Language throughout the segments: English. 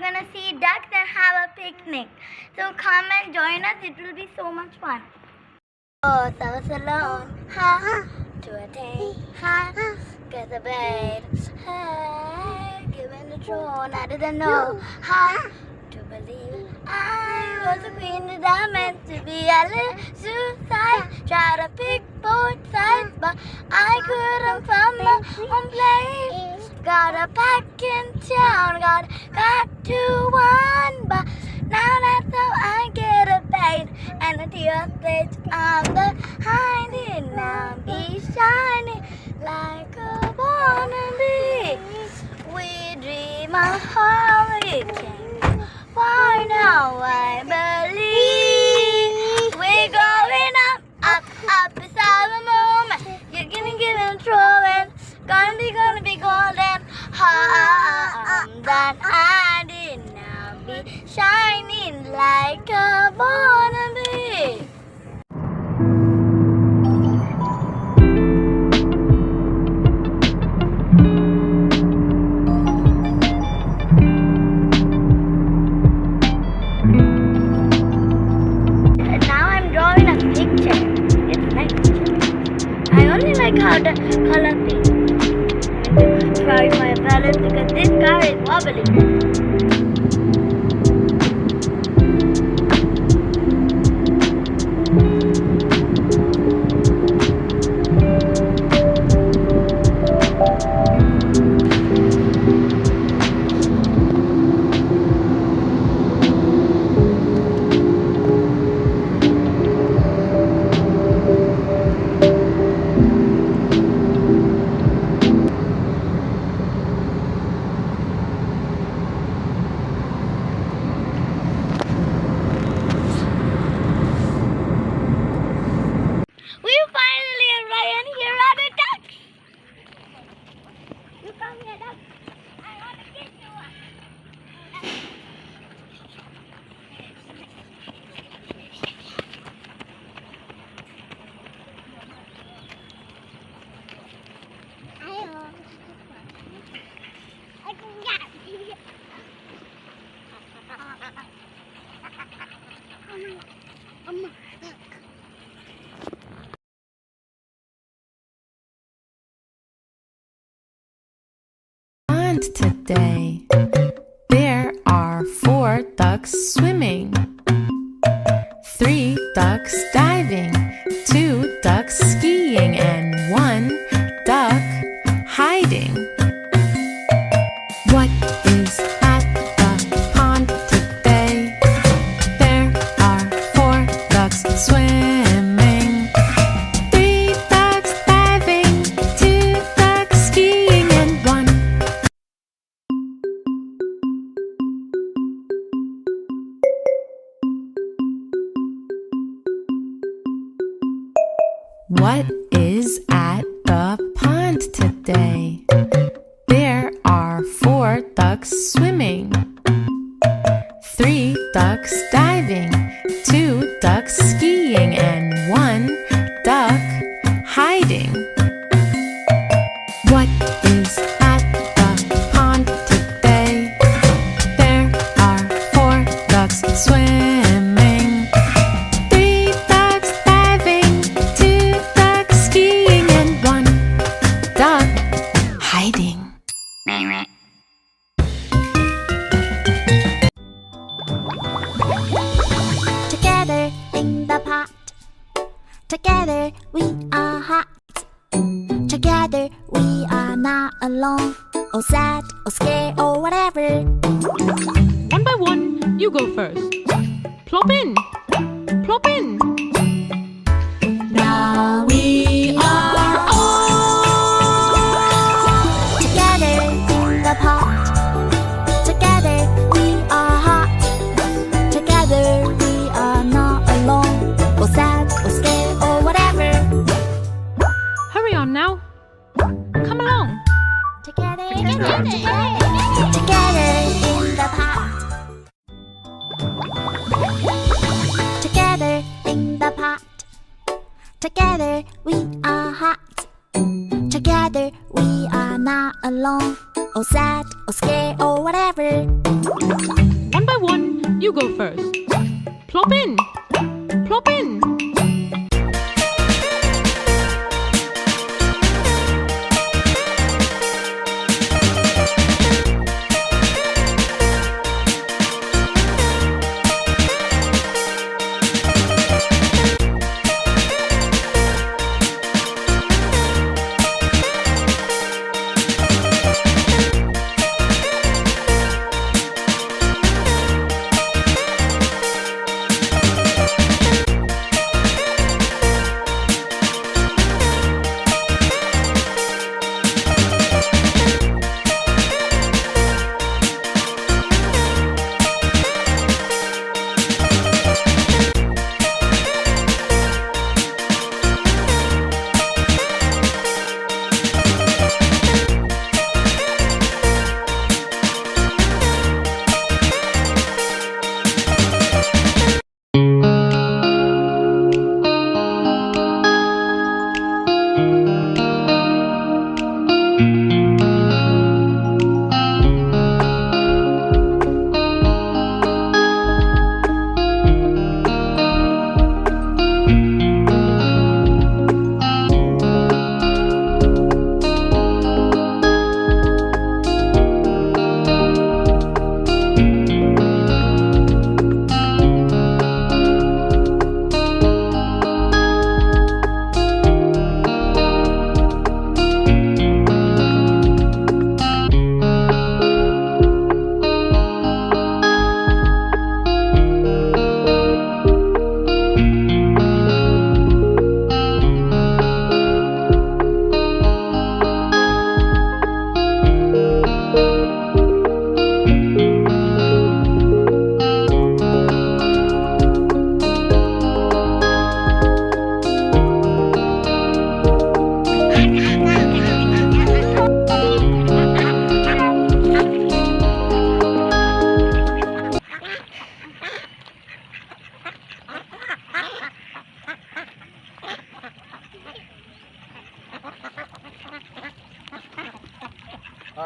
are gonna see ducks and have a picnic. So come and join us, it will be so much fun. Oh, so I was alone, ha, to attain, ha, get the bait, hey, given the throne, I didn't know, ha, to believe I was a queen that I meant to be. A little suicide, try to pick both sides, but I couldn't find my own place. Got a pack in town, got to one, but now that's how I get a bait. And the tears place I'm behind it. Now be shining like a wannabe. We dream a hurricane. For now I believe we're going up, up, up. It's our moment. You're gonna give it a throw and gonna be golden. That I did now be shining like a wannabe. Now I'm drawing a picture. It's my picture. I only like how the color pink. Try my balance because this car is wobbly. We finally arrived and here are the ducks. You come here, duck. I want to kiss you. Today, there are 4 ducks swimming, 3 ducks diving, 2 ducks skiing, and 1 duck hiding. What is at the pond today? There are 4 ducks swimming, 3 ducks diving, 2 ducks skiing, and 1 What is at the pond today? There are 4 ducks swimming, 3 ducks diving, 2 ducks skiing, and 1 duck hiding. What is at the pond today? There are 4 ducks swimming, 3 ducks diving, 2 ducks skiing, and 1 duck hiding. Together in the pot, together we are hot. Together we are not alone, or sad, or scared, or whatever. One by one, you go first. Plop in. Plop in. Now we are all together in the pot. Together we are hot. Together we are not alone, or sad, or scared, or whatever. Hurry on now. Come along. Together in the pot. Together in the pot. Together we are hot. Together we are not not alone, or sad, or scared, or whatever. One by one, you go first. Plop in. Plop in.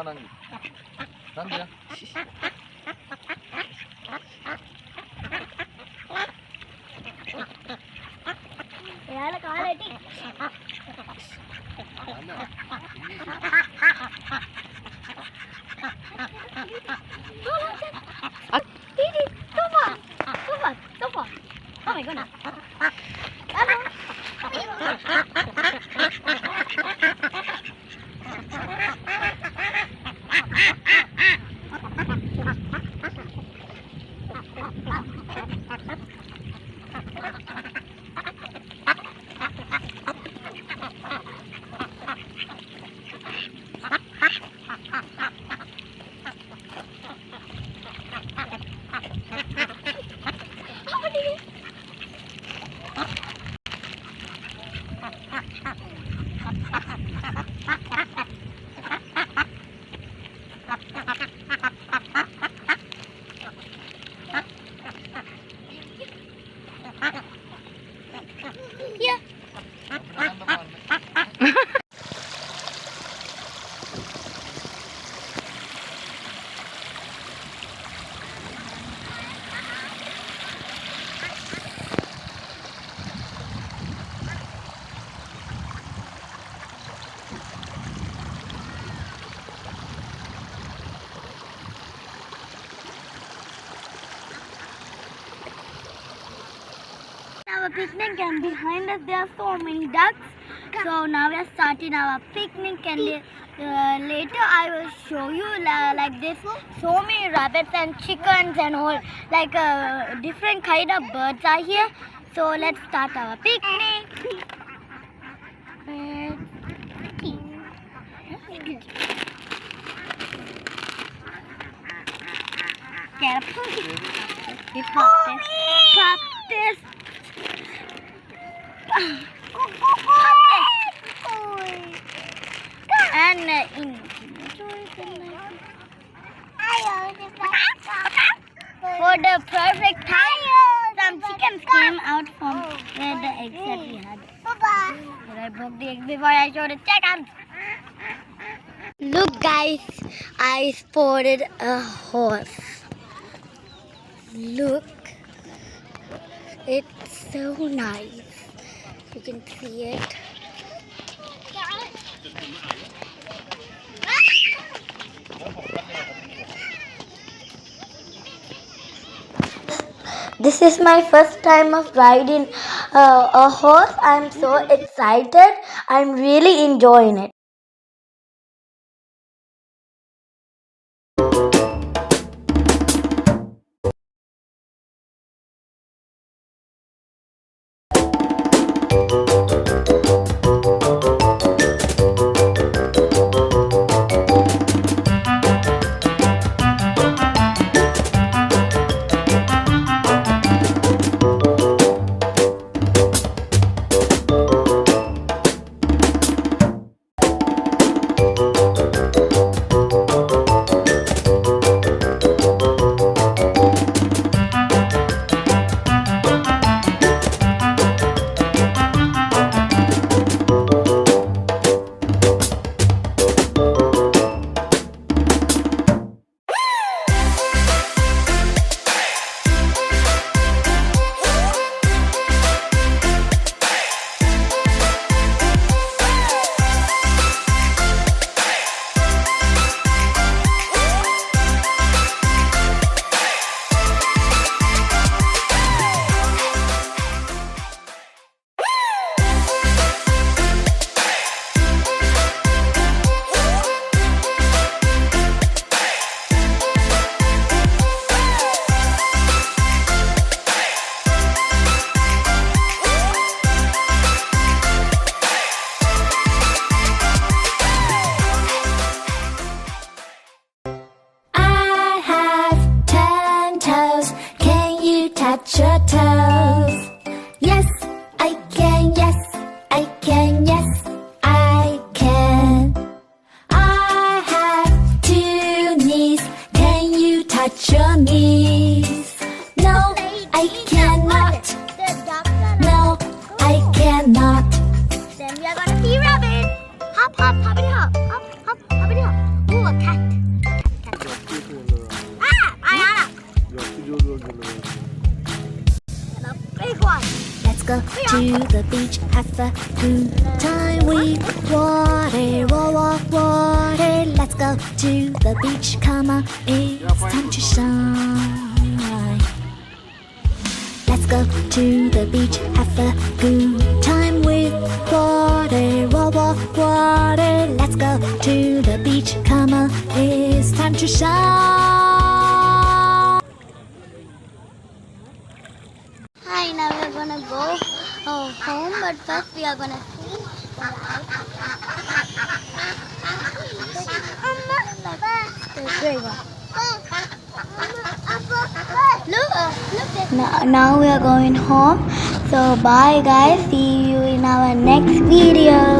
Nangi. Nangi ya. Yaala kaalati. Didi, sofa. Oh my goodness. Hello. Yeah. Our picnic and behind us there are so many ducks. So now we are starting our picnic and later I will show you like this so many rabbits and chickens and all like different kind of birds are here. So let's start our picnic. Careful. We pop this. And for the perfect time, some chickens came out from where the eggs that we had. But I broke the egg before I showed the chickens. Look guys, I spotted a horse. Look, it's so nice. You can see it. This is my first time of riding a horse. I'm so excited. I'm really enjoying it. I have 10 toes. Can you touch your toes? Yes, I can. Yes, I can. Yes, I can. I have 2 knees. Can you touch your knees? No, I cannot. No, I cannot. Then we are gonna see rabbit. Hop, hop, hoppity hop, hop, hop, hoppity hop. Ooh, a cat. Ayanna. And a big one. Let's go to the beach, have a good time with water, water. Let's go to the beach, come on, it's time to shine. Let's go to the beach, have a good time with water, water. Let's go to the beach, come on, it's time to shine. Hi, now we're gonna go home, but first we are gonna see the gray one. Look, now we are going home. So bye guys. See you in our next video.